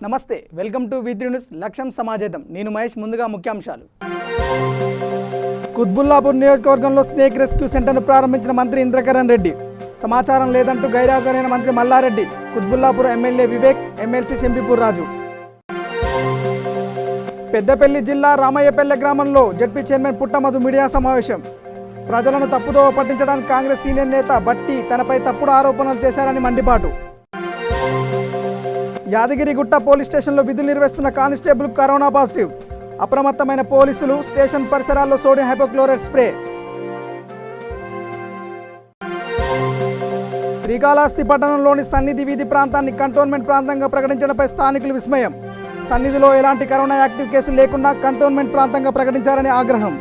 నమస్తే, welcome to వి3 news. లక్ష్యం సమాజేతం. నేను మహేష్. ముందుగా ముఖ్యాంశాలు. కుత్బుల్లాపూర్ నియోజకవర్గంలో స్నేక్ రెస్క్యూ సెంటర్ను ప్రారంభించిన మంత్రి ఇంద్రకరణ్ రెడ్డి. సమాచారం లేదంటూ గైరాజరైన మంత్రి మల్లారెడ్డి. కుత్బుల్లాపూర్ ఎమ్మెల్యే వివేక్, ఎమ్మెల్సీ శంబీపూర్ రాజు. పెద్దపల్లి జిల్లా రామయ్యపల్లె గ్రామంలో జడ్పీ చైర్మన్ పుట్టమధు మీడియా సమావేశం. ప్రజలను తప్పుదోవ పట్టించడానికి కాంగ్రెస్ సీనియర్ నేత బట్టి తనపై తప్పుడు ఆరోపణలు చేశారని మండిపాటు. యాదగిరిగుట్ట పోలీస్ స్టేషన్లో విధులు నిర్వహిస్తున్న కానిస్టేబుల్ కరోనా పాజిటివ్. అప్రమత్తమైన పోలీసులు స్టేషన్ పరిసరాల్లో సోడియం హైపోక్లోరైడ్ స్ప్రే. శ్రీకాళహస్తి పట్టణంలోని సన్నిధి వీధి ప్రాంతాన్ని కంటోన్మెంట్ ప్రాంతంగా ప్రకటించడంపై స్థానికులు విస్మయం. సన్నిధిలో ఎలాంటి కరోనా యాక్టివ్ కేసులు లేకుండా కంటోన్మెంట్ ప్రాంతంగా ప్రకటించారని ఆగ్రహం.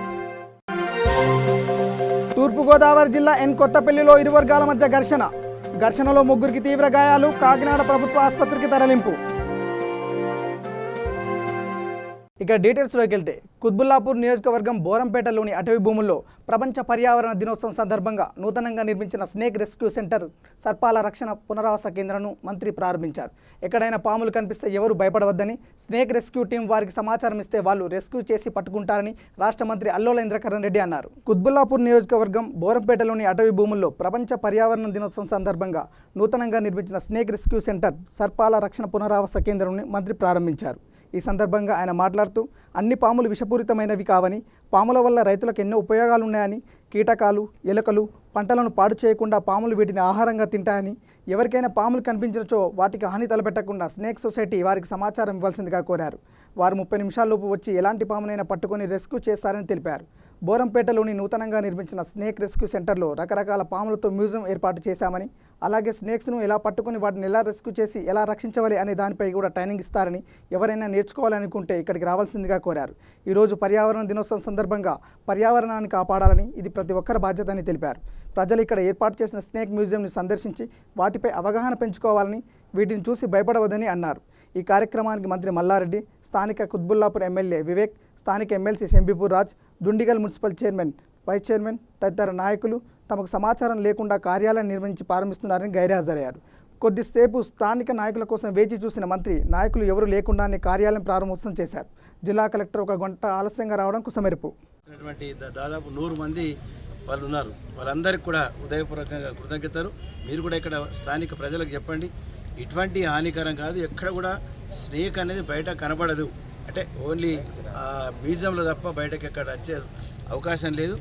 తూర్పుగోదావరి జిల్లా కొత్తపల్లిలో ఇరు వర్గాల మధ్య ఘర్షణలో ముగ్గురికి తీవ్ర గాయాలు. కాకినాడ ప్రభుత్వ ఆసుపత్రికి తరలింపు. ఇక డీటెయిల్స్లోకి వెళ్తే, కుత్బుల్లాపూర్ నియోజకవర్గం బోరంపేటలోని అటవీ భూముల్లో ప్రపంచ పర్యావరణ దినోత్సవం సందర్భంగా నూతనంగా నిర్మించిన స్నేక్ రెస్క్యూ సెంటర్ సర్పాల రక్షణ పునరావాస కేంద్రాన్ని మంత్రి ప్రారంభించారు. ఎక్కడైనా పాములు కనిపిస్తే ఎవరు భయపడవద్దని, స్నేక్ రెస్క్యూ టీం వారికి సమాచారం ఇస్తే వాళ్ళు రెస్క్యూ చేసి పట్టుకుంటారని రాష్ట్ర మంత్రి అల్లోల ఇంద్రకరణ్ రెడ్డి అన్నారు. కుత్బుల్లాపూర్ నియోజకవర్గం బోరంపేటలోని అటవీ భూముల్లో ప్రపంచ పర్యావరణ దినోత్సవం సందర్భంగా నూతనంగా నిర్మించిన స్నేక్ రెస్క్యూ సెంటర్ సర్పాల రక్షణ పునరావాస కేంద్రాన్ని మంత్రి ప్రారంభించారు. ఈ సందర్భంగా ఆయన మాట్లాడుతూ, అన్ని పాములు విషపూరితమైనవి కావని, పాముల వల్ల రైతులకు ఎన్నో ఉపయోగాలున్నాయని, కీటకాలు, ఎలుకలు పంటలను పాడు చేయకుండా పాములు వీటిని ఆహారంగా తింటాయని, ఎవరికైనా పాములు కనిపించినచో వాటికి హాని తలపెట్టకుండా స్నేక్ సొసైటీ వారికి సమాచారం ఇవ్వాల్సిందిగా కోరారు. వారు 30 నిమిషాల్లోపు వచ్చి ఎలాంటి పామునైనా పట్టుకొని రెస్క్యూ చేస్తారని తెలిపారు. బోరంపేటలోని నూతనంగా నిర్మించిన స్నేక్ రెస్క్యూ సెంటర్లో రకరకాల పాములతో మ్యూజియం ఏర్పాటు చేశామని, అలాగే స్నేక్స్ను ఎలా పట్టుకుని వాటిని ఎలా రెస్క్యూ చేసి ఎలా రక్షించవాలి అనే దానిపై కూడా ట్రైనింగ్ ఇస్తారని, ఎవరైనా నేర్చుకోవాలనుకుంటే ఇక్కడికి రావాల్సిందిగా కోరారు. ఈరోజు పర్యావరణ దినోత్సవం సందర్భంగా పర్యావరణాన్ని కాపాడాలని, ఇది ప్రతి ఒక్కరి బాధ్యత అని తెలిపారు. ప్రజలు ఇక్కడ ఏర్పాటు చేసిన స్నేక్ మ్యూజియంని సందర్శించి వాటిపై అవగాహన పెంచుకోవాలని, వీటిని చూసి భయపడవద్దని అన్నారు. ఈ కార్యక్రమానికి మంత్రి మల్లారెడ్డి, స్థానిక కుత్బుల్లాపూర్ ఎమ్మెల్యే వివేక్, స్థానిక MLC Shambipur Raj, Dundigal municipal chairman, vice chairman తదితర నాయకులు తమకు సమాచారం లేకుండా కార్యాలయం నిర్వహించి ప్రారంభిస్తున్నారని గైర్హాజరయ్యారు. కొద్దిసేపు స్థానిక నాయకుల కోసం వేచి చూసిన మంత్రి, నాయకులు ఎవరూ లేకుండానే కార్యాలయం ప్రారంభోత్సవం చేశారు. జిల్లా కలెక్టర్ 1 గంట ఆలస్యంగా రావడం కుసమెరుపు. దాదాపు 100 మంది వాళ్ళు ఉన్నారు. వాళ్ళందరికీ కూడా హృదయపూర్వకంగా కృతజ్ఞతలు. మీరు కూడా ఇక్కడ స్థానిక ప్రజలకు చెప్పండి, ఇటువంటి హానికరం కాదు. ఎక్కడ కూడా స్నేక్ అనేది బయట కనబడదు. అంటే ఓన్లీ మ్యూజియంలో తప్ప బయటకు ఎక్కడ వచ్చే అవకాశం లేదు.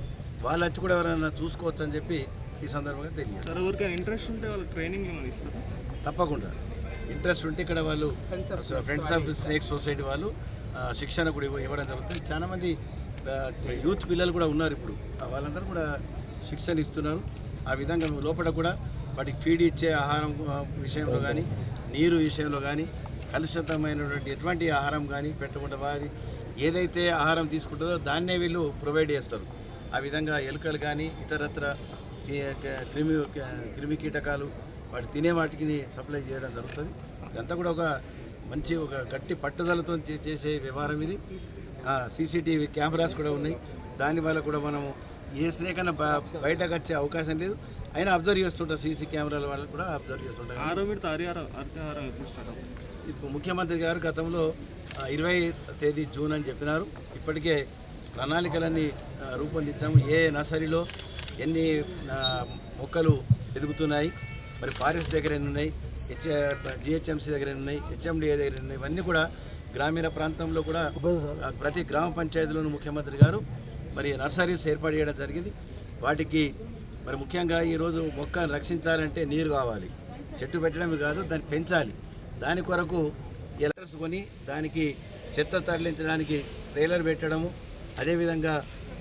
వాళ్ళు వచ్చి కూడా ఎవరైనా చూసుకోవచ్చు అని చెప్పి ఈ సందర్భంగా తెలియదు. సార్, ఊరికే ఇంట్రెస్ట్ ఉంటే వాళ్ళు ట్రైనింగ్ ఏమైనా ఇస్తారు? తప్పకుండా ఇంట్రెస్ట్ ఉంటే ఇక్కడ వాళ్ళు ఫ్రెండ్స్ ఆఫ్ స్నేక్ సొసైటీ వాళ్ళు శిక్షణ కూడా ఇవ్వడం జరుగుతుంది. చాలామంది యూత్ పిల్లలు కూడా ఉన్నారు. ఇప్పుడు వాళ్ళందరూ కూడా శిక్షణ ఇస్తున్నారు. ఆ విధంగా లోపల కూడా వాటికి ఫీడ్ ఇచ్చే ఆహారం విషయంలో కానీ, నీరు విషయంలో కానీ, కలుషితమైనటువంటి ఎటువంటి ఆహారం కానీ పెట్టకుండా వారి ఏదైతే ఆహారం తీసుకుంటుందో దాన్నే వీళ్ళు ప్రొవైడ్ చేస్తారు. ఆ విధంగా ఎలుకలు కానీ ఇతరత్ర క్రిమి కీటకాలు వాటి తినే వాటికి సప్లై చేయడం జరుగుతుంది. ఇదంతా కూడా ఒక గట్టి పట్టుదలతో చేసే వ్యవహారం ఇది. సీసీటీవీ కెమెరాస్ కూడా ఉన్నాయి. దానివల్ల కూడా మనము ఏ స్నేక్ అన్నా బయటకు వచ్చే అవకాశం లేదు. అయినా అబ్జర్వ్ చేస్తుంటారు. సీసీ కెమెరాల వాళ్ళు కూడా అబ్జర్వ్ చేస్తుంటారు. ఇప్పుడు ముఖ్యమంత్రి గారు గతంలో 20వ తేదీ జూన్ అని చెప్పినారు. ఇప్పటికే ప్రణాళికలన్నీ రూపొందించాము. ఏ నర్సరీలో ఎన్ని మొక్కలు ఎదుగుతున్నాయి, మరి ఫారెస్ట్ దగ్గర ఎన్ని ఉన్నాయి, జిహెచ్ఎంసీ దగ్గర ఎన్ని ఉన్నాయి, హెచ్ఎండిఏ దగ్గర ఎన్ని ఉన్నాయి, ఇవన్నీ కూడా గ్రామీణ ప్రాంతంలో కూడా ప్రతి గ్రామ పంచాయతీలోనూ ముఖ్యమంత్రి గారు మరి నర్సరీస్ ఏర్పాటు చేయడం జరిగింది. వాటికి మరి ముఖ్యంగా ఈరోజు మొక్కను రక్షించాలంటే నీరు కావాలి. చెట్టు పెట్టడమే కాదు, దాన్ని పెంచాలి. దాని కొరకు ఎలక్ట్రిక్స్ కొని దానికి చెత్త తరలించడానికి ట్రైలర్ పెట్టడము, అదేవిధంగా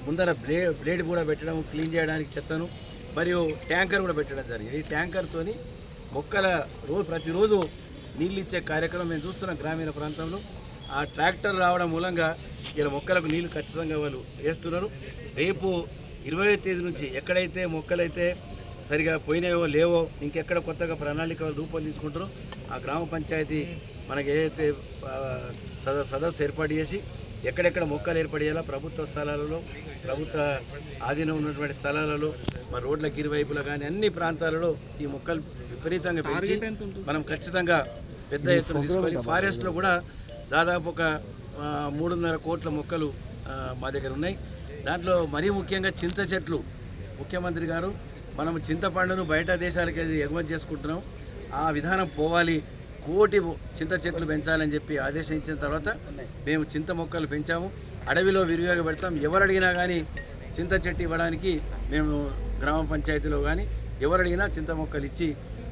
ముందర బ్లేడ్ కూడా పెట్టడం, క్లీన్ చేయడానికి చెత్తను, మరియు ట్యాంకర్ కూడా పెట్టడం జరిగింది. ఈ ట్యాంకర్తో మొక్కల ప్రతిరోజు నీళ్ళు ఇచ్చే కార్యక్రమం మేము చూస్తున్నాం గ్రామీణ ప్రాంతంలో. ఆ ట్రాక్టర్ రావడం మూలంగా ఇలా మొక్కలకు నీళ్లు ఖచ్చితంగా వాళ్ళు వేస్తున్నారు. రేపు 20వ తేదీ నుంచి ఎక్కడైతే మొక్కలైతే సరిగా పోయినాయో లేవో, ఇంకెక్కడ కొత్తగా ప్రణాళిక రూపొందించుకుంటారో ఆ గ్రామ పంచాయతీ మనకి ఏదైతే సదస్సు ఏర్పాటు చేసి ఎక్కడెక్కడ మొక్కలు ఏర్పాటు చేయాలో ప్రభుత్వ స్థలాలలో, ప్రభుత్వ ఆధీనం ఉన్నటువంటి స్థలాలలో, మరి రోడ్లకు ఇరువైపులా కానీ అన్ని ప్రాంతాలలో ఈ మొక్కలు విపరీతంగా పెంచి మనం ఖచ్చితంగా పెద్ద ఎత్తున తీసుకొని ఫారెస్ట్లో కూడా దాదాపు ఒక 3.5 కోట్ల మొక్కలు మా దగ్గర ఉన్నాయి. దాంట్లో మరీ ముఖ్యంగా చింత చెట్లు. ముఖ్యమంత్రి గారు మనం చింతపండును బయట దేశాలకి ఎగుమతి చేసుకుంటున్నాం, ఆ విధానం పోవాలి, 1 కోటి చింత చెట్లు పెంచాలని చెప్పి ఆదేశించిన తర్వాత మేము చింత మొక్కలు పెంచాము. అడవిలో విరివిగా పెడతాం. ఎవరు అడిగినా కానీ చింత చెట్టు ఇవ్వడానికి మేము గ్రామ పంచాయతీలో కానీ ఎవరు అడిగినా చింత మొక్కలు ఇచ్చి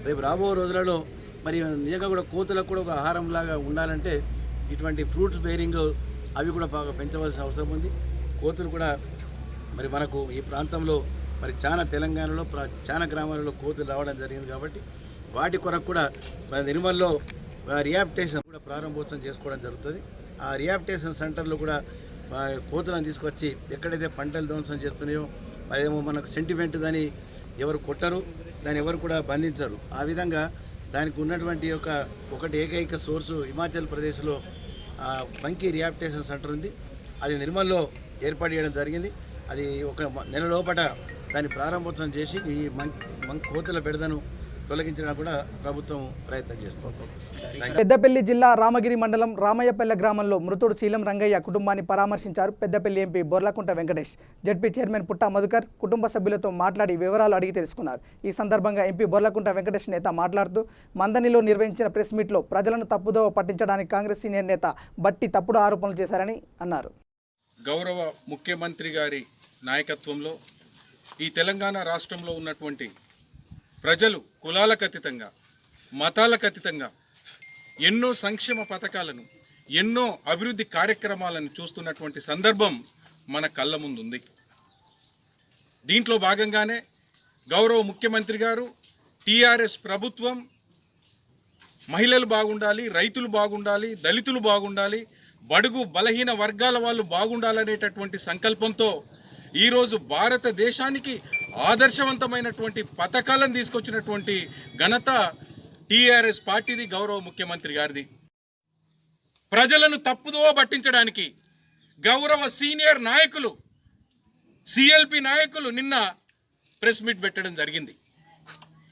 రేపు రాబో రోజులలో మరి నిజంగా కూడా కోతులకు కూడా ఒక ఆహారంలాగా ఉండాలంటే ఇటువంటి ఫ్రూట్స్ బేరింగ్ అవి కూడా బాగా పెంచవలసిన అవసరం ఉంది. కోతులు కూడా మరి మనకు ఈ ప్రాంతంలో మరి చాలా తెలంగాణలో చాలా గ్రామాలలో కోతులు రావడం జరిగింది కాబట్టి వాటి కొరకు కూడా నిర్మల్లో రిహాబిలిటేషన్ కూడా ప్రారంభోత్సవం చేసుకోవడం జరుగుతుంది. ఆ రిహాబిలిటేషన్ సెంటర్లో కూడా కోతులను తీసుకొచ్చి ఎక్కడైతే పంటలు ధ్వంసం చేస్తున్నాయో అదేమో మనకు సెంటిమెంట్ దాన్ని ఎవరు కొట్టరు, దాన్ని ఎవరు కూడా బంధించరు. ఆ విధంగా దానికి ఉన్నటువంటి ఒకటి ఏకైక సోర్సు హిమాచల్ ప్రదేశ్లో మంకీ రిహాబిలిటేషన్ సెంటర్ ఉంది. అది నిర్మల్లో ఏర్పాటు చేయడం జరిగింది. అది ఒక నెల లోపల దాన్ని ప్రారంభోత్సవం చేసి ఈ కోతుల బెడదను తొలగించడానికి కూడా ప్రభుత్వం ప్రయత్నం చేస్తుంది. పెద్దపల్లి జిల్లా రామగిరి మండలం రామయ్యపల్లె గ్రామంలో మృతుడు శీలం రంగయ్య కుటుంబాన్ని పరామర్శించారు Peddapalli MP Borlakunta Venkatesh. ZP chairman Putta Madhukar కుటుంబ సభ్యులతో మాట్లాడి వివరాలు అడిగి తెలుసుకున్నారు. ఈ సందర్భంగా ఎంపీ బొర్లకుంట వెంకటేష్ నేత మాట్లాడుతూ మందనిలో నిర్వహించిన ప్రెస్ మీట్లో ప్రజలను తప్పుదోవ పట్టించడానికి కాంగ్రెస్ సీనియర్ నేత బట్టి తప్పుడు ఆరోపణలు చేశారని అన్నారు. గౌరవ ముఖ్యమంత్రి గారి నాయకత్వంలో ఈ తెలంగాణ రాష్ట్రంలో ఉన్నటువంటి ప్రజలు కులాలకు అతీతంగా మతాలకు అతీతంగా ఎన్నో సంక్షేమ పథకాలను ఎన్నో అభివృద్ధి కార్యక్రమాలను చూస్తున్నటువంటి సందర్భం మన కళ్ళ ముందుంది. దీంట్లో భాగంగానే గౌరవ ముఖ్యమంత్రి గారు టీఆర్ఎస్ ప్రభుత్వం మహిళలు బాగుండాలి, రైతులు బాగుండాలి, దళితులు బాగుండాలి, బడుగు బలహీన వర్గాల వాళ్ళు బాగుండాలనేటటువంటి సంకల్పంతో ఈరోజు భారతదేశానికి ఆదర్శవంతమైనటువంటి పథకాలను తీసుకొచ్చినటువంటి ఘనత టీఆర్ఎస్ పార్టీది, గౌరవ ముఖ్యమంత్రి గారిది. ప్రజలను తప్పుదోవ పట్టించడానికి గౌరవ సీనియర్ నాయకులు సిఎల్పి నాయకులు నిన్న ప్రెస్ మీట్ పెట్టడం జరిగింది.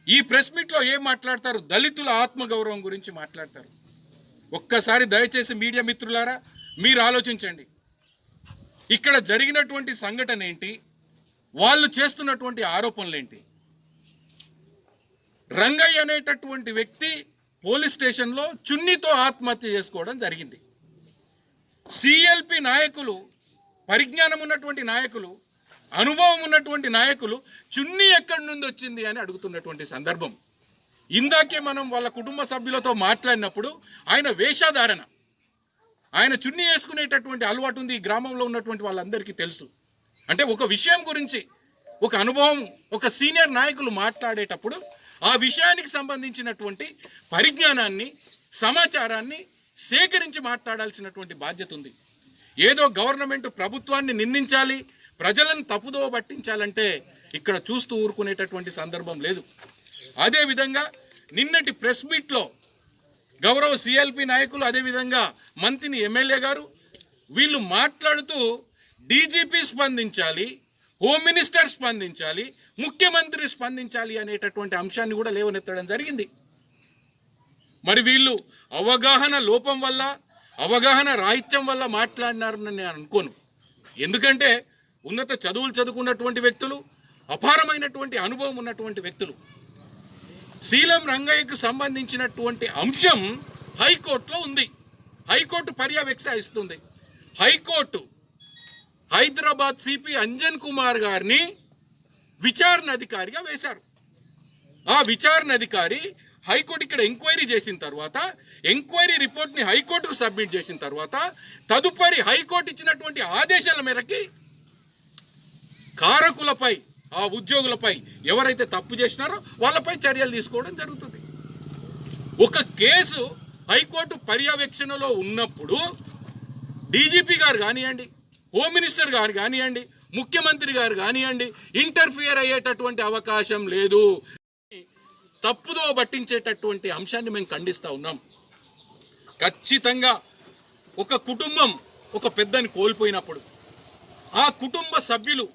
ఈ ప్రెస్ మీట్లో ఏం మాట్లాడతారు? దళితుల ఆత్మగౌరవం గురించి మాట్లాడతారు. ఒక్కసారి దయచేసి మీడియా మిత్రులారా మీరు ఆలోచించండి. ఇక్కడ జరిగినటువంటి సంఘటన ఏంటి, వాళ్ళు చేస్తున్నటువంటి ఆరోపణలు ఏంటి? రంగయ్య అనేటటువంటి వ్యక్తి పోలీస్ స్టేషన్లో చున్నీతో ఆత్మహత్య చేసుకోవడం జరిగింది. సిఎల్పి నాయకులు, పరిజ్ఞానం ఉన్నటువంటి నాయకులు, అనుభవం ఉన్నటువంటి నాయకులు చున్నీ ఎక్కడి నుండి వచ్చింది అని అడుగుతున్నటువంటి సందర్భం. ఇందాకే మనం వాళ్ళ కుటుంబ సభ్యులతో మాట్లాడినప్పుడు ఆయన వేషధారణ, ఆయన చున్నీ వేసుకునేటటువంటి అలవాటు ఉంది. ఈ గ్రామంలో ఉన్నటువంటి వాళ్ళందరికీ తెలుసు. అంటే ఒక విషయం గురించి ఒక అనుభవం, ఒక సీనియర్ నాయకులు మాట్లాడేటప్పుడు ఆ విషయానికి సంబంధించినటువంటి పరిజ్ఞానాన్ని, సమాచారాన్ని సేకరించి మాట్లాడాల్సినటువంటి బాధ్యత ఉంది. ఏదో గవర్నమెంట్ ప్రభుత్వాన్ని నిందించాలి, ప్రజలను తప్పుదోవ పట్టించాలంటే ఇక్కడ చూస్తూ ఊరుకునేటటువంటి సందర్భం లేదు. అదేవిధంగా నిన్నటి ప్రెస్ మీట్లో గౌరవ సిఎల్పి నాయకులు, అదేవిధంగా మంత్రిని ఎమ్మెల్యే గారు వీళ్ళు మాట్లాడుతూ డీజీపీ స్పందించాలి, హోమ్ మినిస్టర్ స్పందించాలి, ముఖ్యమంత్రి స్పందించాలి అనేటటువంటి అంశాన్ని కూడా లేవనెత్తడం జరిగింది. మరి వీళ్ళు అవగాహన లోపం వల్ల, అవగాహన రాహిత్యం వల్ల మాట్లాడినారని నేను అనుకోను. ఎందుకంటే ఉన్నత చదువులు చదువుకున్నటువంటి వ్యక్తులు, అపారమైనటువంటి అనుభవం ఉన్నటువంటి వ్యక్తులు. శీలం రంగయ్యకు సంబంధించినటువంటి అంశం హైకోర్టులో ఉంది. హైకోర్టు పర్యవేక్షిస్తుంది. హైకోర్టు హైదరాబాద్ సిపి అంజన్ కుమార్ గారిని విచారణ అధికారిగా వేశారు. ఆ విచారణ అధికారి హైకోర్టు ఇక్కడ ఎంక్వైరీ చేసిన తర్వాత, ఎంక్వైరీ రిపోర్ట్ని హైకోర్టుకు సబ్మిట్ చేసిన తర్వాత, తదుపరి హైకోర్టు ఇచ్చినటువంటి ఆదేశాల మేరకి కారకులపై, ఆ ఉద్యోగులపై ఎవరైతే తప్పు చేసినారో వాళ్ళపై చర్యలు తీసుకోవడం జరుగుతుంది. ఒక కేసు హైకోర్టు పర్యవేక్షణలో ఉన్నప్పుడు డీజీపీ గారు కానివ్వండి, హోమ్ మినిస్టర్ గారు కానివ్వండి, ముఖ్యమంత్రి గారు కానివ్వండి, ఇంటర్ఫియర్ అయ్యేటటువంటి అవకాశం లేదు. తప్పుదో పట్టించేటటువంటి అంశాన్ని మేము ఖండిస్తూ ఉన్నాం. ఖచ్చితంగా ఒక కుటుంబం ఒక పెద్దని కోల్పోయినప్పుడు, ఆ కుటుంబ సభ్యులు,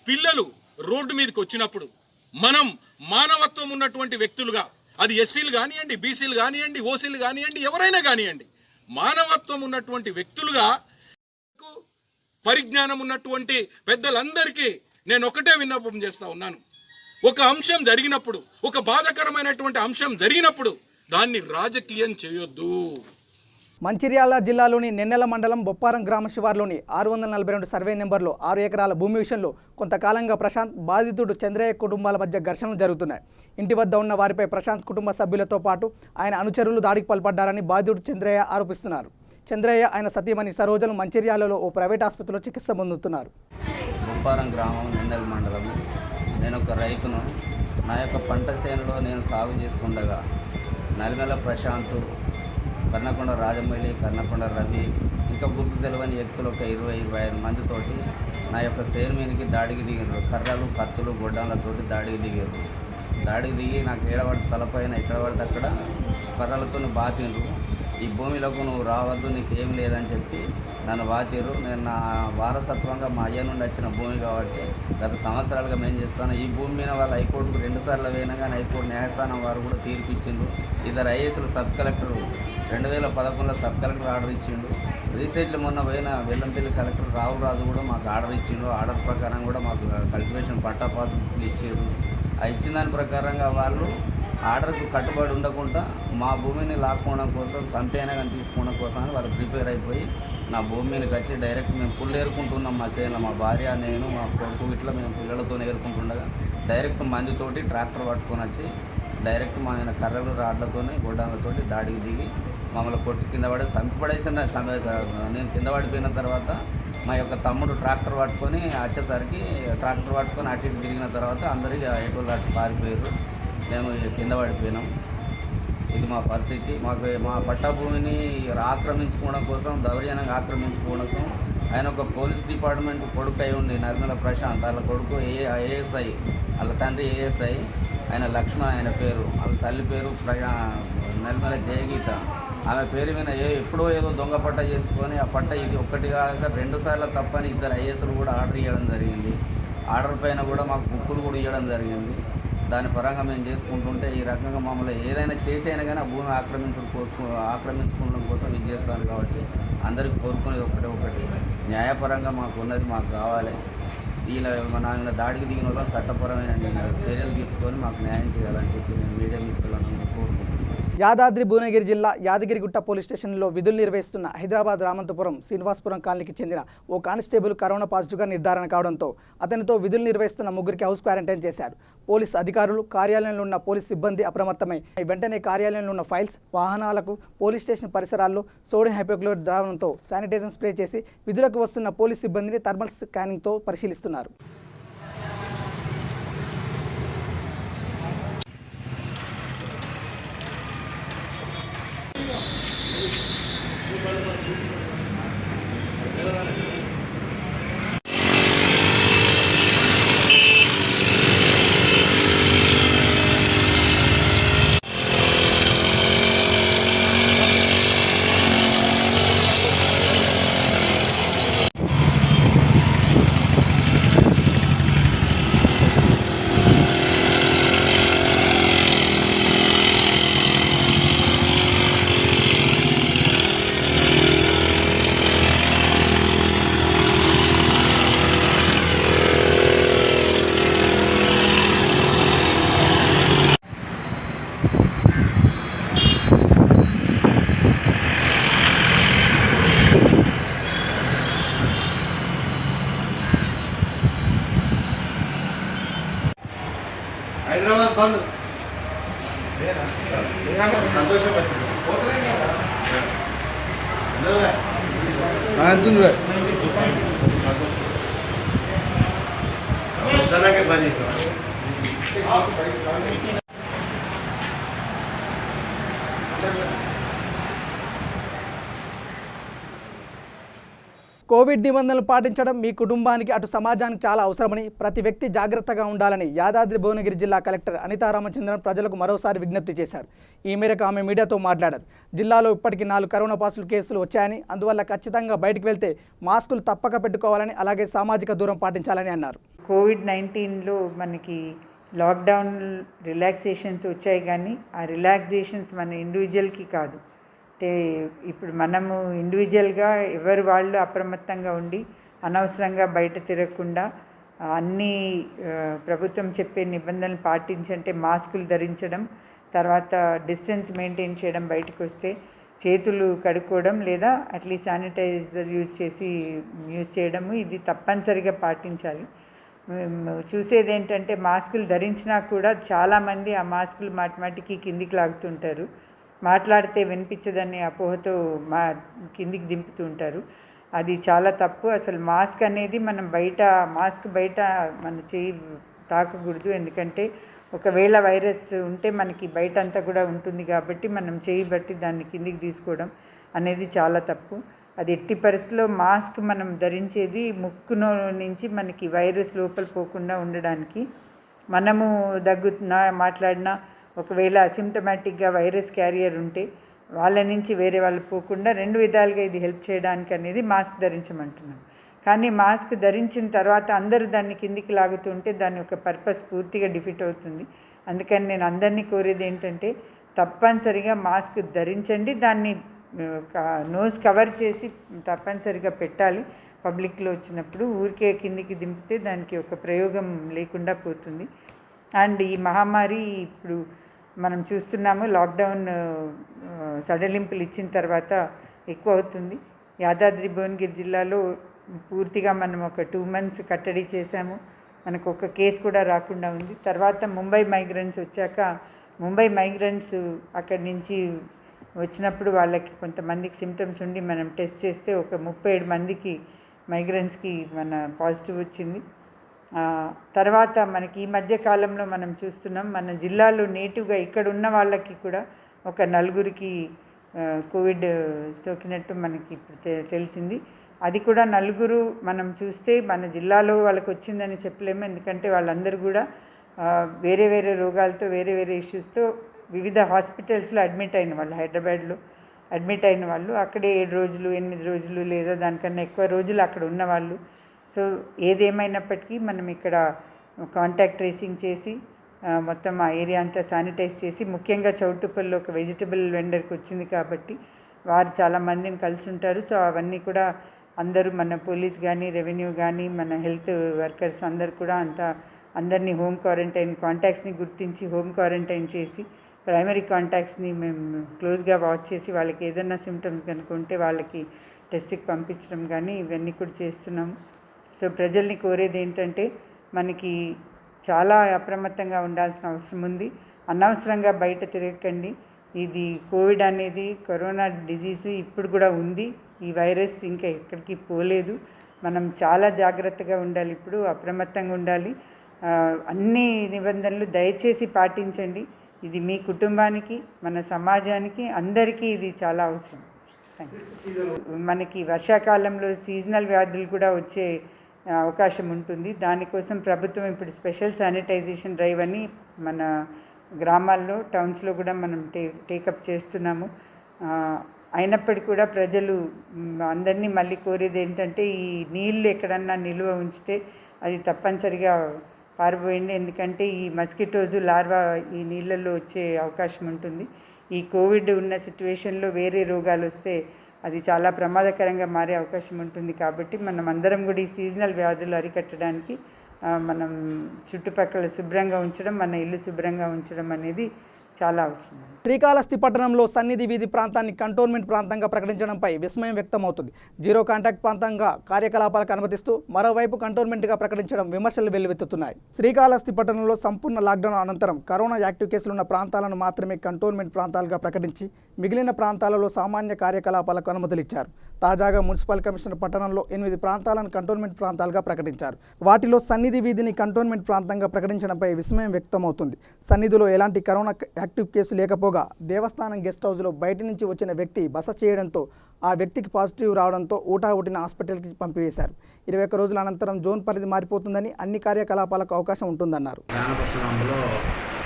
పిల్లలు రోడ్డు మీదకి వచ్చినప్పుడు మనం మానవత్వం ఉన్నటువంటి వ్యక్తులుగా అది ఎస్సీలు కానివ్వండి, బీసీలు కానివ్వండి, ఓసీలు కానివ్వండి, ఎవరైనా కానివ్వండి, మానవత్వం ఉన్నటువంటి వ్యక్తులుగా పరిజ్ఞానం ఉన్నటువంటి పెద్దలందరికీ నేను ఒకటే విన్నపం చేస్తా ఉన్నాను. ఒక అంశం జరిగినప్పుడు, ఒక బాధాకరమైనటువంటి అంశం జరిగినప్పుడు దాన్ని రాజకీయం చేయొద్దు. మంచిర్యాల జిల్లాలోని నెన్నెల మండలం బొప్పారం గ్రామ శివార్లోని 642 సర్వే నెంబర్లో 6 ఎకరాల భూమి విషయంలో కొంతకాలంగా ప్రశాంత్ బాధితుడు చంద్రయ్య కుటుంబాల మధ్య ఘర్షణలు జరుగుతున్నాయి. ఇంటి వద్ద ఉన్న వారిపై ప్రశాంత్ కుటుంబ సభ్యులతో పాటు ఆయన అనుచరులు దాడికి పాల్పడ్డారని బాధితుడు చంద్రయ్య ఆరోపిస్తున్నారు. చంద్రయ్య ఆయన సతీమణి సరోజను మంచిర్యాలలో ఓ ప్రైవేట్ ఆసుపత్రిలో చికిత్స పొందుతున్నారు. బొప్పారం గ్రామం నెన్నెల మండలం. నేను ఒక రైతును. నా యొక్క పంట చేనులో నేను సాగు చేస్తుండగా నల్మెల ప్రశాంత్, కర్ణకొండ రాజమౌళి, కర్ణకొండ రవి, ఇంకా గుర్తు తెలియని వ్యక్తులు ఒక 20-25 మందితోటి నా యొక్క చేను మీదకి దాడికి దిగారు. కర్రలు, కత్తులు, గొడ్డాలతోటి దాడికి దిగారు. దాడికి దిగి నాకు ఏడబడి తలపైన ఎక్కడ పడితే అక్కడ కర్రలతో బాతిండ్రు. ఈ భూమిలోకి నువ్వు రావద్దు, నీకు ఏం లేదని చెప్పి నన్ను బాతిరు. నేను నా వారసత్వంగా మా అయ్య నుండి వచ్చిన భూమి కాబట్టి గత సంవత్సరాలుగా మేము చేస్తాను. ఈ భూమి మీద వాళ్ళు హైకోర్టుకు 2 సార్లు పోయినా కానీ హైకోర్టు న్యాయస్థానం వారు కూడా తీర్పు ఇచ్చిండ్రు. ఇద్దరు ఐఏఎస్లు సబ్ కలెక్టర్ 2011లో సబ్ కలెక్టర్ ఆర్డర్ ఇచ్చిండు. రీసెంట్లీ మొన్న పోయిన వెల్లంపల్లి కలెక్టర్ రావుల్ రాజు కూడా మాకు ఆర్డర్ ఇచ్చిండు. ఆర్డర్ ప్రకారం కూడా మాకు కల్టివేషన్ పట్టా పాసులు ఇచ్చారు. ఆ ఇచ్చిన దాని ప్రకారంగా వాళ్ళు ఆర్డర్కు కట్టుబడి ఉండకుండా మా భూమిని లాక్కోవడం కోసం, చంపైనా కానీ తీసుకోవడం కోసం వాళ్ళు ప్రిపేర్ అయిపోయి నా భూమి మీదకి వచ్చి డైరెక్ట్ మేము పుల్లు ఏరుకుంటున్నాం. మా చేనులో మా భార్య, నేను, మా కొడుకు ఇట్లా మేము పిల్లలతో ఏరుకుంటుండగా డైరెక్ట్ మందితోటి ట్రాక్టర్ పట్టుకొని వచ్చి డైరెక్ట్ మా ఆయన కర్రలు, రాడ్లతోని, గొడ్డాలతోటి దాడికి దిగి మమ్మల్ని కొట్టి కింద పడి చంపబడేసిన. నేను కింద పడిపోయిన తర్వాత మా యొక్క తమ్ముడు ట్రాక్టర్ పట్టుకొని వచ్చేసరికి ట్రాక్టర్ పట్టుకొని అటు ఇటు తిరిగిన తర్వాత అందరికీ ఎటువంటి అటు పారిపోయారు. మేము కింద పడిపోయినాం. ఇది మా పరిస్థితి. మా పట్టా భూమిని ఆక్రమించుకోవడం కోసం, దౌర్జన్యంగా ఆక్రమించుకోవడం కోసం ఆయన ఒక పోలీస్ డిపార్ట్మెంట్ కొడుకు అయి ఉండి నల్మెల ప్రశాంత్, వాళ్ళ కొడుకు ఏఎస్ఐ, వాళ్ళ తండ్రి ఏఎస్ఐ, ఆయన లక్ష్మణ్ ఆయన పేరు, వాళ్ళ తల్లి పేరు నల్మెల జయగీత. ఆమె పేరు మీద ఎప్పుడో ఏదో దొంగ పట్ట చేసుకొని ఆ పట్ట ఇది ఒక్కటి కాక 2 సార్లు తప్పని ఇద్దరు ఐఏఎస్లు కూడా ఆర్డర్ ఇవ్వడం జరిగింది. ఆర్డర్ పైన కూడా మాకు బుక్కులు కూడా ఇవ్వడం జరిగింది. దాని పరంగా మేము చేసుకుంటుంటే ఈ రకంగా మమ్మల్ని ఏదైనా చేసైనా కానీ ఆ భూమి ఆక్రమించుకోవడం కోసం ఇది చేస్తాను. కాబట్టి అందరికీ కోరుకునేది ఒకటి న్యాయపరంగా మాకు ఉన్నది మాకు కావాలి. మన దాడికి దిగిన వల్ల చట్టపరమైన చర్యలు తీసుకొని మాకు న్యాయం చేయాలని చెప్పి నేను మీడియా మిత్రులను కోరుకుంటున్నాను. యాదాద్రి భువనగిరి జిల్లా యాదగిరిగుట్ట పోలీస్ స్టేషన్లో విధులు నిర్వహిస్తున్న హైదరాబాద్ రామంతపురం శ్రీనివాసపురం కాలనీకి చెందిన ఓ కానిస్టేబుల్ కరోనా పాజిటివ్గా నిర్ధారణ కావడంతో అతనితో విధులు నిర్వహిస్తున్న 3కి హౌస్ క్వారంటైన్ చేశారు. పోలీస్ అధికారులు, కార్యాలయంలో ఉన్న పోలీస్ సిబ్బంది అప్రమత్తమై వెంటనే కార్యాలయంలో ఉన్న ఫైల్స్, వాహనాలకు, పోలీస్ స్టేషన్ పరిసరాల్లో సోడియం హైపోక్లోరైడ్ ద్రావణంతో శానిటైజర్ స్ప్రే చేసి విధులకు వస్తున్న పోలీస్ సిబ్బందిని థర్మల్ స్కానింగ్తో పరిశీలిస్తున్నారు. హైదరాబాద్ బంద్ సంతోషపడుతుంది. కోవిడ్ నిబంధనలు పాటించడం మీ కుటుంబానికి అటు సమాజానికి చాలా అవసరమని, ప్రతి వ్యక్తి జాగ్రత్తగా ఉండాలని యాదాద్రి భువనగిరి జిల్లా కలెక్టర్ అనితా రామచంద్రన్ ప్రజలకు మరోసారి విజ్ఞప్తి చేశారు. ఈ మేరకు ఆమె మీడియాతో మాట్లాడారు. జిల్లాలో ఇప్పటికీ 4 కరోనా పాజిటివ్ కేసులు వచ్చాయని, అందువల్ల ఖచ్చితంగా బయటకు వెళ్తే మాస్కులు తప్పక పెట్టుకోవాలని, అలాగే సామాజిక దూరం పాటించాలని అన్నారు. కోవిడ్-19లో మనకి లాక్డౌన్ రిలాక్సేషన్స్ వచ్చాయి, కానీ ఆ రిలాక్సేషన్స్ మన ఇండివిజువల్కి కాదు. అంటే ఇప్పుడు మనము ఇండివిజువల్గా ఎవరు వాళ్ళు అప్రమత్తంగా ఉండి అనవసరంగా బయట తిరగకుండా అన్నీ ప్రభుత్వం చెప్పే నిబంధనలు పాటించంటే మాస్కులు ధరించడం, తర్వాత డిస్టెన్స్ మెయింటైన్ చేయడం, బయటకు వస్తే చేతులు కడుక్కోవడం లేదా అట్లీస్ట్ శానిటైజర్ యూజ్ చేయడము ఇది తప్పనిసరిగా పాటించాలి. చూసేది ఏంటంటే మాస్కులు ధరించినా కూడా చాలామంది ఆ మాస్కులు మాటికి కిందికి లాగుతుంటారు, మాట్లాడితే వినిపించదనే అపోహతో కిందికి దింపుతూ ఉంటారు. అది చాలా తప్పు. అసలు మాస్క్ అనేది మనం మాస్క్ బయట మన చేయి తాకకూడదు, ఎందుకంటే ఒకవేళ వైరస్ ఉంటే మనకి బయట అంతా కూడా ఉంటుంది కాబట్టి మనం చేయి బట్టి దాన్ని కిందికి తీసుకోవడం అనేది చాలా తప్పు. అది ఎట్టి పరిస్థితుల్లో మాస్క్ మనం ధరించేది ముక్కులో నుంచి మనకి వైరస్ లోపల పోకుండా ఉండడానికి. మనము దగ్గుతున్నా మాట్లాడినా ఒకవేళ అసిమ్టమాటిక్గా వైరస్ క్యారియర్ ఉంటే వాళ్ళ నుంచి వేరే వాళ్ళు పోకుండా 2 విధాలుగా ఇది హెల్ప్ చేయడానికి అనేది మాస్క్ ధరించమంటున్నాం. కానీ మాస్క్ ధరించిన తర్వాత అందరూ దాన్ని కిందికి లాగుతుంటే దాని యొక్క పర్పస్ పూర్తిగా డిఫీట్ అవుతుంది. అందుకని నేను అందరినీ కోరేది ఏంటంటే తప్పనిసరిగా మాస్క్ ధరించండి, దాన్ని నోస్ కవర్ చేసి తప్పనిసరిగా పెట్టాలి. పబ్లిక్లో వచ్చినప్పుడు ఊరికే కిందికి దింపితే దానికి ఒక ప్రయోగం లేకుండా పోతుంది. అండ్ ఈ మహమ్మారి ఇప్పుడు మనం చూస్తున్నాము, లాక్డౌన్ సడలింపులు ఇచ్చిన తర్వాత ఎక్కువ అవుతుంది. యాదాద్రి భువనగిరి జిల్లాలో పూర్తిగా మనం ఒక 2 months కట్టడి చేశాము, మనకు ఒక కేసు కూడా రాకుండా ఉంది. తర్వాత ముంబై మైగ్రెంట్స్ వచ్చాక ముంబై మైగ్రెంట్స్ అక్కడి నుంచి వచ్చినప్పుడు వాళ్ళకి కొంతమందికి సిమ్టమ్స్ ఉండి మనం టెస్ట్ చేస్తే ఒక 37 మందికి మైగ్రెంట్స్కి మన పాజిటివ్ వచ్చింది. తర్వాత మనకి ఈ మధ్య కాలంలో మనం చూస్తున్నాం మన జిల్లాలో నేటివ్గా ఇక్కడ ఉన్న వాళ్ళకి కూడా ఒక 4 కోవిడ్ సోకినట్టు మనకి ఇప్పుడు తెలిసింది. అది కూడా 4 మనం చూస్తే మన జిల్లాలో వాళ్ళకి వచ్చిందని చెప్పలేము, ఎందుకంటే వాళ్ళందరూ కూడా వేరే వేరే రోగాలతో వేరే వేరే ఇష్యూస్తో వివిధ హాస్పిటల్స్లో అడ్మిట్ అయిన వాళ్ళు, హైదరాబాద్లో అడ్మిట్ అయిన వాళ్ళు, అక్కడే 7 రోజులు 8 రోజులు లేదా దానికన్నా ఎక్కువ రోజులు అక్కడ ఉన్నవాళ్ళు. సో ఏదేమైనప్పటికీ మనం ఇక్కడ కాంటాక్ట్ ట్రేసింగ్ చేసి మొత్తం ఆ ఏరియా అంతా శానిటైజ్ చేసి, ముఖ్యంగా చౌటుప్పల్లో ఒక వెజిటబుల్ వెండర్కి వచ్చింది కాబట్టి వారు చాలామందిని కలిసి ఉంటారు. సో అవన్నీ కూడా అందరూ మన పోలీస్ కానీ రెవెన్యూ కానీ మన హెల్త్ వర్కర్స్ అందరు కూడా అందరినీ హోమ్ క్వారంటైన్ కాంటాక్ట్స్ని గుర్తించి హోమ్ క్వారంటైన్ చేసి ప్రైమరీ కాంటాక్ట్స్ని మేము క్లోజ్గా వాచ్ చేసి వాళ్ళకి ఏదైనా సిమ్టమ్స్ కనుక్కుంటే వాళ్ళకి టెస్ట్కి పంపించడం కానీ ఇవన్నీ కూడా చేస్తున్నాము. సో ప్రజల్ని కోరేది ఏంటంటే మనకి చాలా అప్రమత్తంగా ఉండాల్సిన అవసరం ఉంది. అనవసరంగా బయట తిరగకండి. ఇది కోవిడ్ అనేది కరోనా డిజీజ్ ఇప్పుడు కూడా ఉంది, ఈ వైరస్ ఇంకా ఎక్కడికి పోలేదు. మనం చాలా జాగ్రత్తగా ఉండాలి, ఇప్పుడు అప్రమత్తంగా ఉండాలి. అన్ని నిబంధనలు దయచేసి పాటించండి. ఇది మీ కుటుంబానికి మన సమాజానికి అందరికీ ఇది చాలా అవసరం. మనకి వర్షాకాలంలో సీజనల్ వ్యాధులు కూడా వచ్చే అవకాశం ఉంటుంది. దానికోసం ప్రభుత్వం ఇప్పుడు స్పెషల్ శానిటైజేషన్ డ్రైవ్ అని మన గ్రామాల్లో టౌన్స్లో కూడా మనం టేకప్ చేస్తున్నాము. అయినప్పటికీ కూడా ప్రజలు అందరినీ మళ్ళీ కోరేది ఏంటంటే ఈ నీళ్ళు ఎక్కడన్నా నిల్వ ఉంచితే అది తప్పనిసరిగా పారిపోయింది, ఎందుకంటే ఈ మస్కిటోజు లార్వా ఈ నీళ్ళల్లో వచ్చే అవకాశం ఉంటుంది. ఈ కోవిడ్ ఉన్న సిచ్యువేషన్లో వేరే రోగాలు వస్తే అది చాలా ప్రమాదకరంగా మారే అవకాశం ఉంటుంది. కాబట్టి మనం అందరం కూడా ఈ సీజనల్ వ్యాధులు అరికట్టడానికి మనం చుట్టుపక్కల శుభ్రంగా ఉంచడం, మన ఇల్లు శుభ్రంగా ఉంచడం అనేది చాలా అవసరం. శ్రీకాళహస్తి పట్టణంలో సన్నిధి వీధి ప్రాంతాన్ని కంటోన్మెంట్ ప్రాంతంగా ప్రకటించడంపై విస్మయం వ్యక్తమవుతుంది. జీరో కాంటాక్ట్ ప్రాంతంగా కార్యకలాపాలకు అనుమతిస్తూ మరోవైపు కంటోన్మెంట్గా ప్రకటించడం విమర్శలు వెల్లువెత్తుతున్నాయి. శ్రీకాళహస్తి పట్టణంలో సంపూర్ణ లాక్డౌన్ అనంతరం కరోనా యాక్టివ్ కేసులున్న ప్రాంతాలను మాత్రమే కంటోన్మెంట్ ప్రాంతాలుగా ప్రకటించి మిగిలిన ప్రాంతాలలో సామాన్య కార్యకలాపాలకు అనుమతులు ఇచ్చారు. తాజాగా మున్సిపల్ కమిషనర్ పట్టణంలో 8 ప్రాంతాలను కంటోన్మెంట్ ప్రాంతాలుగా ప్రకటించారు. వాటిలో సన్నిధి వీధిని కంటోన్మెంట్ ప్రాంతంగా ప్రకటించడంపై విస్మయం వ్యక్తమవుతుంది. సన్నిధిలో ఎలాంటి కరోనా యాక్టివ్ కేసు లేకపోగా దేవస్థానం గెస్ట్ హౌస్లో బయటి నుంచి వచ్చిన వ్యక్తి బస చేయడంతో ఆ వ్యక్తికి పాజిటివ్ రావడంతో ఊటాఊటిన హాస్పిటల్కి పంపివేశారు. 21 రోజుల అనంతరం జోన్ పరిధి మారిపోతుందని అన్ని కార్యకలాపాలకు అవకాశం ఉంటుందన్నారు.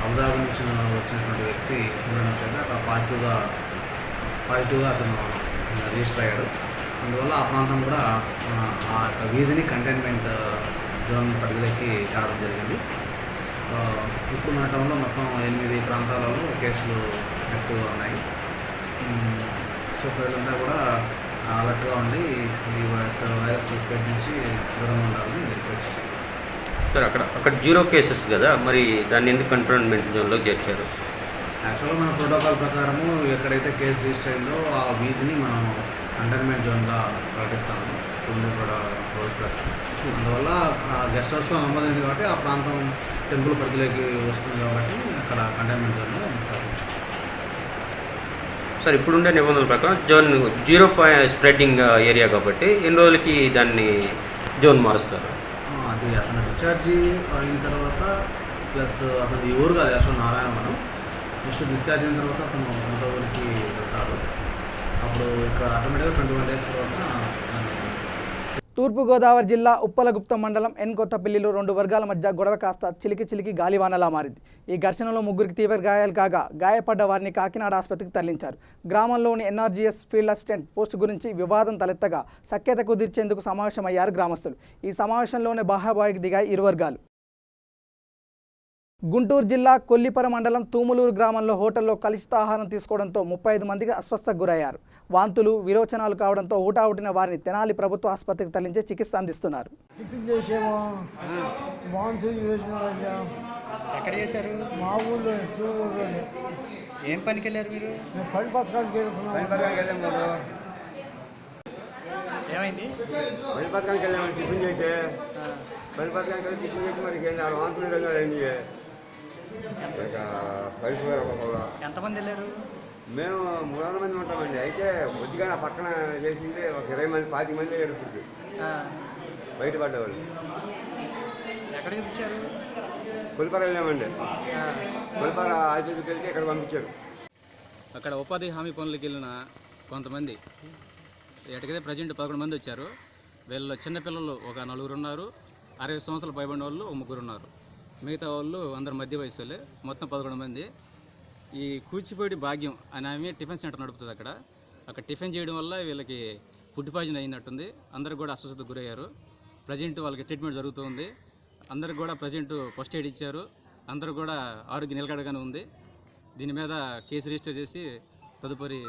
అబుదాబి నుంచి వచ్చినటువంటి వ్యక్తి ఉండడం చేత పాజిటివ్గా అతను రిజిస్టర్ అయ్యాడు. అందువల్ల ఆ ప్రాంతం కూడా ఆ వీధిని కంటైన్మెంట్ జోన్ పరిధిలోకి తేవడం జరిగింది. ఇప్పుడు మన టౌన్లో మొత్తం 8 ప్రాంతాలలో కేసులు యాక్టివ్గా ఉన్నాయి. సో ప్రజలంతా కూడా అలర్ట్గా ఉండి ఈ వైరస్ స్ప్రెడ్ నుంచి దూరంగా ఉండాలని రిక్వెస్ట్ చేస్తున్నాం. సార్ అక్కడ 0 కేసెస్ కదా, మరి దాన్ని ఎందుకు కంటోన్మెంట్ జోన్లో చేర్చారు? యాక్చువల్గా మన ప్రోటోకాల్ ప్రకారము ఎక్కడైతే కేసు రిజిస్టర్ అయిందో ఆ వీధిని మనం కంటైన్మెంట్ జోన్గా ప్రకటిస్తాము ఉండే కూడా రూల్స్ ప్రకారం. అందువల్ల గెస్ట్ హౌస్లో నమోదైంది కాబట్టి ఆ ప్రాంతం టెంపుల్ పరిధిలోకి వస్తుంది కాబట్టి అక్కడ కంటైన్మెంట్ జోన్లో ప్రకటించాం. సార్ ఇప్పుడుండే నిబంధనల ప్రకారం జోన్ 0 స్ప్రెడ్డింగ్ ఏరియా కాబట్టి ఎన్ని రోజులకి దాన్ని జోన్ మారుస్తారు? అది అతను డిశ్చార్జి అయిన తర్వాత ప్లస్ అతను ఊరు కాదు యాక్చువల్ నారాయణవనం. నెక్స్ట్ డిశ్చార్జ్ అయిన తర్వాత అతను సొంత ఊరికి వెళ్తాడు. అప్పుడు ఇక్కడ ఆటోమేటిక్గా 21 days తర్వాత. తూర్పుగోదావరి జిల్లా ఉప్పలగుప్తం మండలం ఎన్ కొత్తపల్లిలో 2 వర్గాల మధ్య గొడవ కాస్త చిలికి గాలివానలా మారింది. ఈ ఘర్షణలో 3 తీవ్ర గాయాలు కాగా గాయపడ్డ వారిని కాకినాడ ఆసుపత్రికి తరలించారు. గ్రామంలోని ఎన్ఆర్జీఎస్ ఫీల్డ్ అసిస్టెంట్ పోస్టు గురించి వివాదం తలెత్తగా సఖ్యత కుదిర్చేందుకు సమావేశమయ్యారు గ్రామస్తులు. ఈ సమావేశంలోనే బాహాబాయికి దిగాయి ఇరు వర్గాలు. గుంటూరు జిల్లా కొల్లిపర మండలం తూములూరు గ్రామంలో హోటల్లో కలుషిత ఆహారం తీసుకోవడంతో 35 మందికి అస్వస్థతకు గురయ్యారు. వాంతులు విరోచనాలు కావడంతో ఊటావుటిన వారిని తెనాలి ప్రభుత్వ ఆసుపత్రికి తరలించి చికిత్స అందిస్తున్నారు. ఎక్కడ చేశారు? మా ఊళ్ళో చూరులోనే. ఏం పనికి వెళ్ళారు మీరు? పని పథకానికి ఏమైంది? పని పథకానికి వెళ్ళామని టిఫిన్ చేసే పని పథకానికి వెళ్ళి టిఫిన్ చేసి మరి వాంతులు వెళ్ళండి. ఎంతమంది వెళ్ళారు? మేము 300 మంది ఉంటామండి. అయితే కొద్దిగా నా పక్కన చేసింది ఒక 20 మంది 25 మంది జరుగుతుంది బయటపడ్డవాళ్ళు. ఎక్కడికి ఇచ్చారు? కొలిపార వెళ్ళామండి. కొలిపార ఆసుపత్రికి వెళ్తే ఇక్కడ పంపించారు. అక్కడ ఉపాధి హామీ పనులకు వెళ్ళిన కొంతమంది ఎటుకైతే ప్రజెంట్ 11 మంది వచ్చారు. వీళ్ళలో చిన్నపిల్లలు ఒక 4 ఉన్నారు. 60 సంవత్సరాలు పైబడిన వాళ్ళు 3 ఉన్నారు. మిగతా వాళ్ళు అందరు మధ్య వయసులే, మొత్తం 11 మంది. ఈ కూచిపూడి భాగ్యం అని ఆమె టిఫిన్ సెంటర్ నడుపుతుంది. అక్కడ టిఫిన్ చేయడం వల్ల వీళ్ళకి ఫుడ్ పాయిజన్ అయినట్టుంది. అందరికి కూడా అస్వస్థతకు గురయ్యారు. ప్రజెంట్ వాళ్ళకి ట్రీట్మెంట్ జరుగుతుంది. అందరికి కూడా ప్రజెంట్ ఫస్ట్ ఎయిడ్ ఇచ్చారు. అందరూ కూడా ఆరోగ్య నిలకడగానే ఉంది. దీని మీద కేసు రిజిస్టర్ చేసి తదుపరి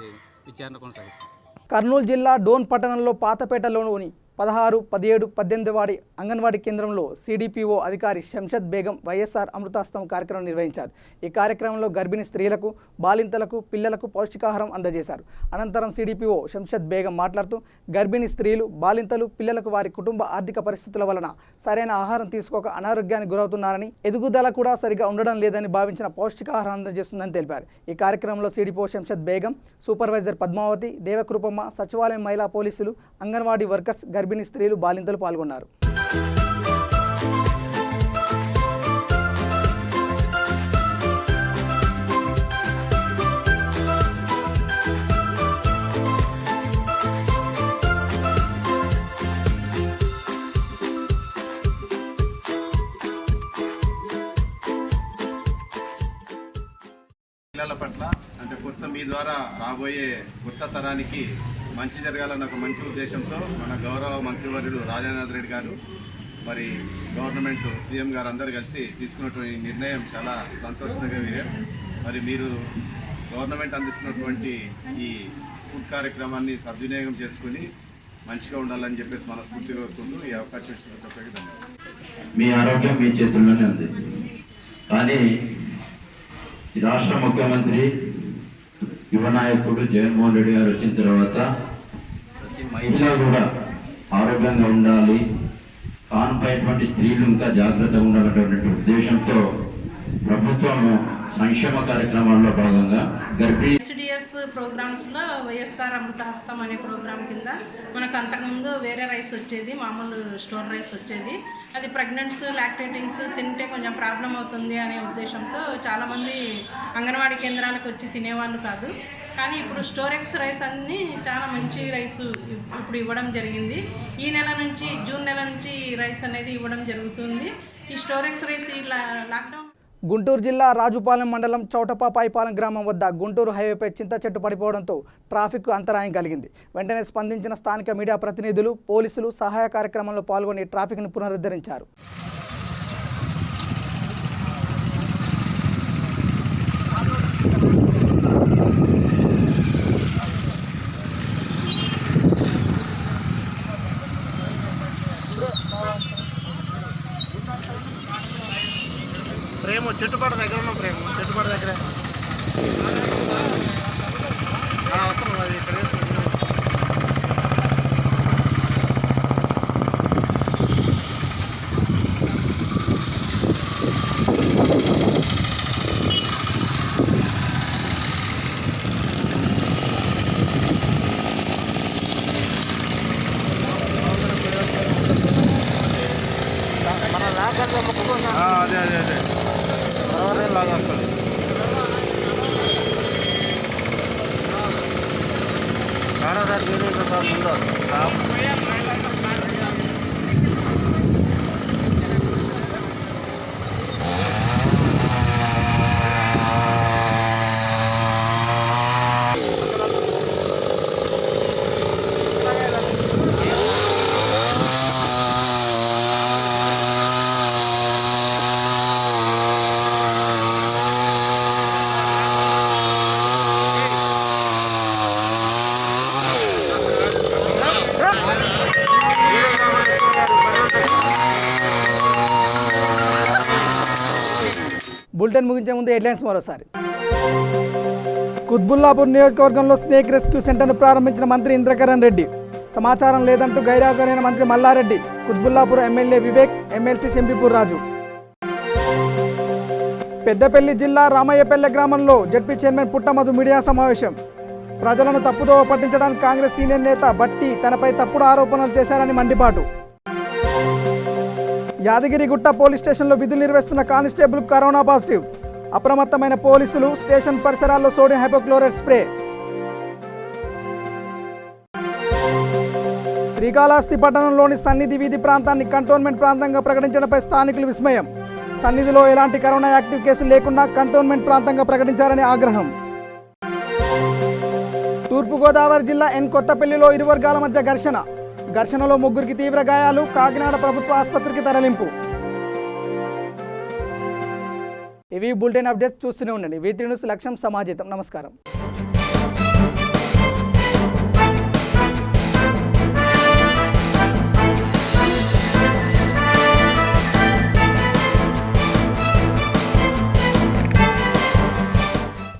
విచారణ కొనసాగిస్తాం. కర్నూలు జిల్లా డోన్ పట్టణంలో పాతపేటలోని 16, 17, 18 వాడి అంగన్వాడీ కేంద్రంలో సిడిపిఓ అధికారి శంషద్ బేగం వైఎస్ఆర్ అమృతాస్తం కార్యక్రమం నిర్వహించారు. ఈ కార్యక్రమంలో గర్భిణీ స్త్రీలకు, బాలింతలకు, పిల్లలకు పౌష్టికాహారం అందజేశారు. అనంతరం సిడిపిఓ శంషద్ బేగం మాట్లాడుతూ గర్భిణీ స్త్రీలు, బాలింతలు, పిల్లలకు వారి కుటుంబ ఆర్థిక పరిస్థితుల వలన సరైన ఆహారం తీసుకోక అనారోగ్యానికి గురవుతున్నారని, ఎదుగుదల కూడా సరిగా ఉండడం లేదని భావించిన పౌష్టికాహారం అందజేస్తుందని తెలిపారు. ఈ కార్యక్రమంలో సిడిపిఓ శంషద్ బేగం, సూపర్వైజర్ పద్మావతి, దేవకృపమ్మ, సచివాలయం మహిళా పోలీసులు, అంగన్వాడీ వర్కర్స్, గర్భిణీ స్త్రీలు, బాలింతలు పాల్గొన్నారు. పిల్లల పట్ల అంటే మీ ద్వారా రాబోయే కొత్త తరానికి మంచి జరగాలన్న ఒక మంచి ఉద్దేశంతో మన గౌరవ మంత్రివర్యుడు రాజేంద్ర రెడ్డి గారు, మరి గవర్నమెంట్ సీఎం గారు అందరూ కలిసి తీసుకున్నటువంటి నిర్ణయం చాలా సంతోషంగా విషయం. మరి మీరు గవర్నమెంట్ అందిస్తున్నటువంటి ఈ ఫుడ్ కార్యక్రమాన్ని సద్వినియోగం చేసుకుని మంచిగా ఉండాలని చెప్పేసి మనస్ఫూర్తిగా కోరుకుంటూ ఈ అవకాశం ఇచ్చినందుకు ధన్యవాదాలు. మీ ఆరోగ్యం మీ చేతుల్లోనే ఉంది. కానీ రాష్ట్ర ముఖ్యమంత్రి యువ నాయకుడు జగన్మోహన్ రెడ్డి గారు వచ్చిన తర్వాత ప్రతి మహిళ కూడా ఆరోగ్యంగా ఉండాలి, కాన్పైనటువంటి స్త్రీలు ఇంకా జాగ్రత్తగా ఉండాలనేటువంటి ఉద్దేశంతో ప్రభుత్వం సంక్షేమ కార్యక్రమాల్లో భాగంగా గర్భిణీ ఎస్డిఎస్ ప్రోగ్రామ్స్లో వైఎస్ఆర్ అమృతాస్తం అనే ప్రోగ్రాం కింద మనకు అంతకుముందు వేరే రైస్ వచ్చేది, మామూలు స్టోర్ రైస్ వచ్చేది. అది ప్రెగ్నెంట్స్, లాక్టేటింగ్స్ తింటే కొంచెం ప్రాబ్లం అవుతుంది అనే ఉద్దేశంతో చాలామంది అంగన్వాడీ కేంద్రాలకు వచ్చి తినేవాళ్ళు కాదు. కానీ ఇప్పుడు స్టోరెక్స్ రైస్ అన్నీ చాలా మంచి రైస్ ఇప్పుడు ఇవ్వడం జరిగింది. ఈ నెల నుంచి జూన్ నెల నుంచి రైస్ అనేది ఇవ్వడం జరుగుతుంది. ఈ స్టోరెక్స్ రైస్ ఈ లాక్డౌన్. గుంటూరు జిల్లా రాజుపాలెం మండలం చౌటపాపాయిపాలెం గ్రామం వద్ద గుంటూరు హైవేపై చింత చెట్టు పడిపోవడంతో ట్రాఫిక్ అంతరాయం కలిగింది. వెంటనే స్పందించిన స్థానిక మీడియా ప్రతినిధులు, పోలీసులు సహాయ కార్యక్రమంలో పాల్గొని ట్రాఫిక్ను పునరుద్ధరించారు. ప్రేమ చెట్టుపాట దగ్గర ఉన్నాం ప్రేమ చెట్టుపాట దగ్గర వస్తున్నాం అది ఇక్కడ అదే అదే అదే తర్వాత లాగా వస్తుంది సార్ ముందు బులెటిన్ ముగించే ముందు హెడ్లైన్స్ మరోసారి. కుత్బుల్లాపూర్ నియోజకవర్గంలో స్నేక్ రెస్క్యూ సెంటర్ను ప్రారంభించిన మంత్రి ఇంద్రకరణ్ రెడ్డి. సమాచారం లేదంటూ గైరాజరైన మంత్రి మల్లారెడ్డి. కుత్బుల్లాపూర్ ఎమ్మెల్యే వివేక్, ఎమ్మెల్సీ శంబీపూర్ రాజు. పెద్దపల్లి జిల్లా రామయ్యపల్లె గ్రామంలో జడ్పీ చైర్మన్ పుట్టమధు మీడియా సమావేశం. ప్రజలను తప్పుదోవ పట్టించడానికి కాంగ్రెస్ సీనియర్ నేత బట్టి తనపై తప్పుడు ఆరోపణలు చేశారని మండిపాటు. యాదగిరిగుట్ట పోలీస్ స్టేషన్లో విధులు నిర్వహిస్తున్న కానిస్టేబుల్ కరోనా పాజిటివ్. అప్రమత్తమైన పోలీసులు, స్టేషన్ పరిసరాల్లో సోడియం హైపోక్లోరైడ్ స్ప్రే. శ్రీకాళహస్తి పట్టణంలోని సన్నిధి వీధి ప్రాంతాన్ని కంటోన్మెంట్ ప్రాంతంగా ప్రకటించడంపై స్థానికులు విస్మయం. సన్నిధిలో ఎలాంటి కరోనా యాక్టివ్ కేసులు లేకుండా కంటోన్మెంట్ ప్రాంతంగా ప్రకటించారని ఆగ్రహం. తూర్పుగోదావరి జిల్లా ఎన్ కొత్తపల్లిలో ఇరు వర్గాల మధ్య ఘర్షణలో 3 తీవ్ర గాయాలు. కాకినాడ ప్రభుత్వ ఆసుపత్రికి తరలింపు. ఇవి బులెటిన్ అప్డేట్స్. చూస్తూనే ఉండండి V3 న్యూస్. లక్ష్యం సమాజితం. నమస్కారం.